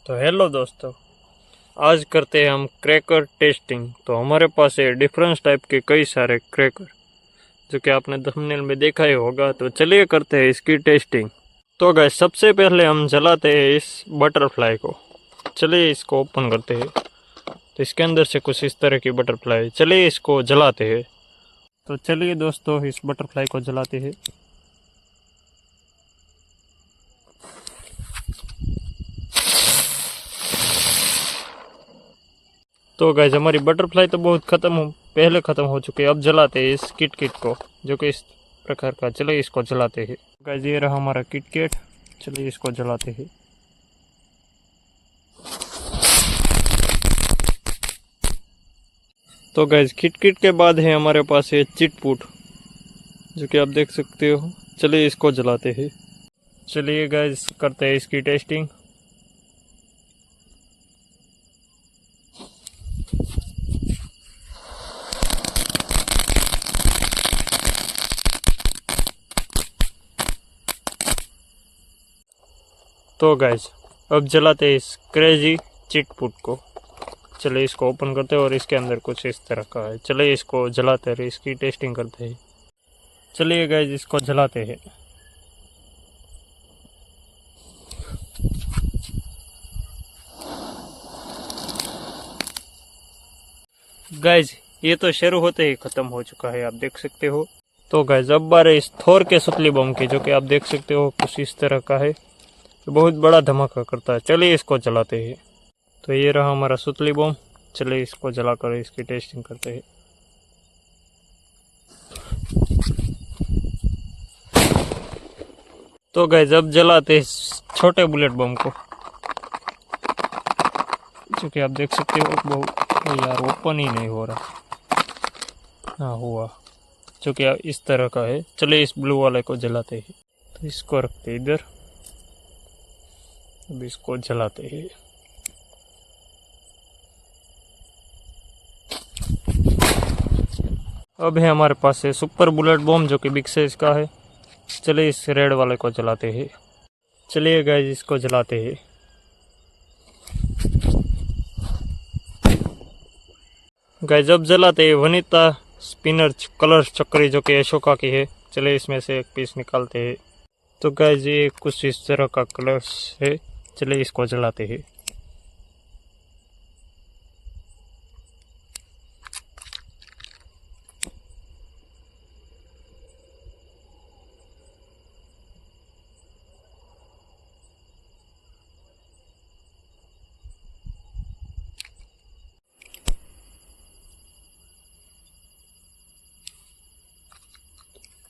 तो हेलो दोस्तों, आज करते हैं हम क्रैकर टेस्टिंग। तो हमारे पास है डिफरेंस टाइप के कई सारे क्रैकर, जो कि आपने थंबनेल में देखा ही होगा। तो चलिए करते हैं इसकी टेस्टिंग। तो गाइस, सबसे पहले हम जलाते हैं इस बटरफ्लाई को। चलिए इसको ओपन करते हैं। तो इसके अंदर से कुछ इस तरह की बटरफ्लाई, चलिए इसको जलाते हैं। तो चलिए दोस्तों, इस बटरफ्लाई को जलाते हैं। तो गाइस, हमारी बटरफ्लाई तो बहुत पहले ख़त्म हो चुकी है। अब जलाते हैं इस किट को, जो कि इस प्रकार का। चलिए इसको जलाते हैं। गाइस, ये रहा हमारा किट। चलिए इसको जलाते हैं। तो गाइस, किट के बाद है हमारे पास ये चिटपुट, जो कि आप देख सकते हो। चलिए इसको जलाते हैं। चलिए गाइस, करते हैं इसकी टेस्टिंग। तो गाइस, अब जलाते हैं इस क्रेजी चिटपुट को। चलिए इसको ओपन करते हैं और इसके अंदर कुछ इस तरह का है। चलिए इसको जलाते हैं, इसकी टेस्टिंग करते हैं। चलिए गाइस, इसको जलाते हैं। गाइस, ये तो शुरू होते ही ख़त्म हो चुका है, आप देख सकते हो। तो गाइस, अब बार इस थोर के सुतली बम की, जो कि आप देख सकते हो कुछ इस तरह का है। बहुत बड़ा धमाका करता है। चलिए इसको जलाते हैं। तो ये रहा हमारा सुतली बम। चलिए इसको जलाकर इसकी टेस्टिंग करते हैं। तो गाइस, अब जलाते हैं इस छोटे बुलेट बम को, जो कि आप देख सकते हो। बहुत यार, ओपन ही नहीं हो रहा। हाँ, हुआ, जो कि इस तरह का है। चलिए इस ब्लू वाले को जलाते हैं। तो इसको रखते इधर। अब इसको जलाते हैं। अब है हमारे पास है सुपर बुलेट बम, जो कि बिग साइज का है। चलिए इस रेड वाले को जलाते हैं। चलिए गाइस, इसको जलाते हैं। गाइस, अब जलाते हैं वनिता स्पिनर कलर चक्री, जो कि अशोका की है। चलिए इसमें से एक पीस निकालते हैं। तो गाइस, ये कुछ इस तरह का कलर्स है। चलिए इसको जलाते हैं।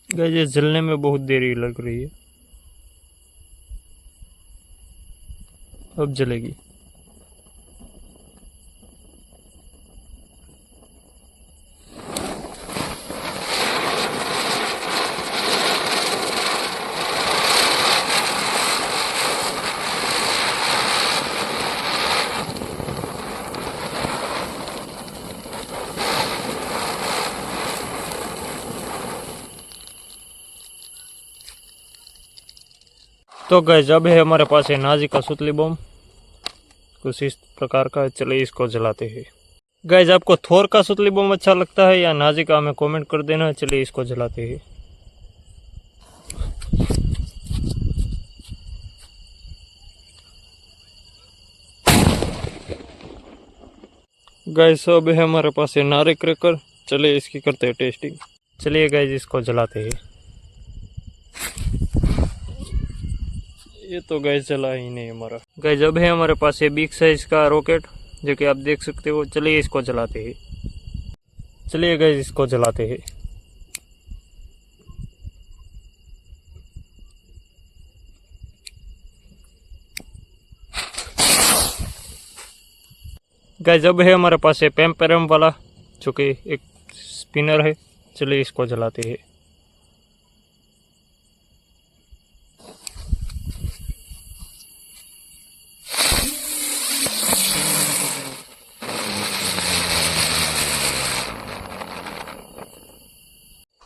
गाइस, ये जलने में बहुत देरी लग रही है। अब जलेगी। तो गाइस, अब है हमारे पास है नाजी का सुतली बम, कुछ इस प्रकार का। चलिए इसको जलाते हैं। गाइस, आपको थोर का सुतली बम अच्छा लगता है या नाजी का, हमें कमेंट कर देना। चलिए इसको जलाते हैं। गाइस, अब है हमारे पास है नारे क्रैकर। चलिए इसकी करते हैं टेस्टिंग। चलिए गाइस, इसको जलाते हैं। ये तो गाइस जला ही नहीं हमारा। गाइस, अब है हमारे पास ये बिग साइज का रॉकेट, जो कि आप देख सकते हो। चलिए इसको जलाते हैं। चलिए गाइस, इसको जलाते हैं। गाइस, अब है हमारे पास ये पेम्पेरम वाला, जो कि एक स्पिनर है। चलिए इसको जलाते हैं।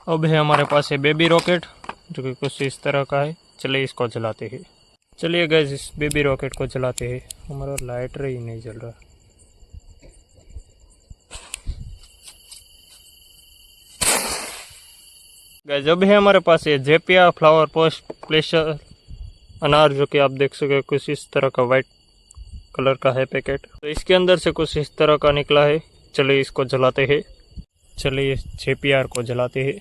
अब है हमारे पास है बेबी रॉकेट, जो कि कुछ इस तरह का है। चलिए इसको जलाते हैं। चलिए गाइस इस बेबी रॉकेट को चलाते हैं। हमारा लाइटर ही नहीं जल रहा। गाइस अभी हमारे पास ये जेपिया फ्लावर पोस्ट प्लेशर अनार, जो कि आप देख सके कुछ इस तरह का वाइट कलर का है पैकेट। तो इसके अंदर से कुछ इस तरह का निकला है। चलिए इसको जलाते हैं। चलिए जेपीआर को जलाते हैं।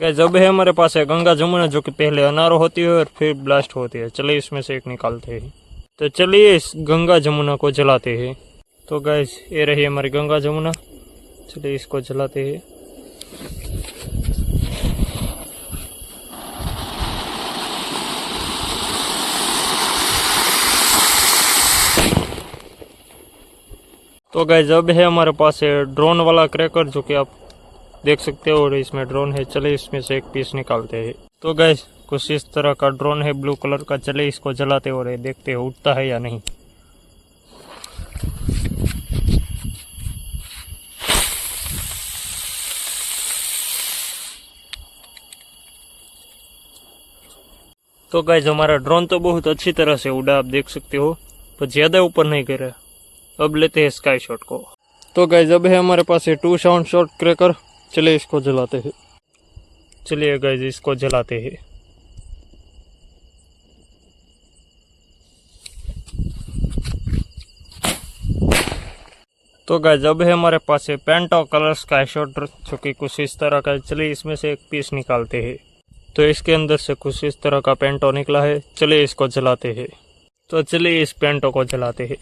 गाइस अब है हमारे पास है गंगा जमुना, जो कि पहले अनारो होती है और फिर ब्लास्ट होती है। चलिए इसमें से एक निकालते हैं। तो चलिए इस गंगा जमुना को जलाते हैं। तो गाइस ये रही हमारी गंगा जमुना। चलिए इसको जलाते हैं। तो गाइस अब है हमारे पास है ड्रोन वाला क्रैकर, जो कि आप देख सकते हो, और इसमें ड्रोन है। चलिए इसमें से एक पीस निकालते हैं। तो गाइस कुछ इस तरह का ड्रोन है ब्लू कलर का। चलिए इसको जलाते और देखते हैं उड़ता है या नहीं। तो गाइस हमारा ड्रोन तो बहुत अच्छी तरह से उड़ा, आप देख सकते हो, पर ज्यादा ऊपर नहीं गिरा। अब लेते हैं स्काई शॉट को। तो गाइस अब है हमारे पास ये 2 साउंड शॉट क्रैकर। चलिए इसको जलाते हैं। चलिए गाइस इसको जलाते हैं। तो गाइस अब है हमारे पास ये पेंटो कलर स्काई शॉट, जो कि कुछ इस तरह का। चलिए इसमें से एक पीस निकालते हैं। तो इसके अंदर से कुछ इस तरह का पेंटो निकला है। चलिए इसको जलाते हैं। तो चलिए इस पेंटो को जलाते हैं।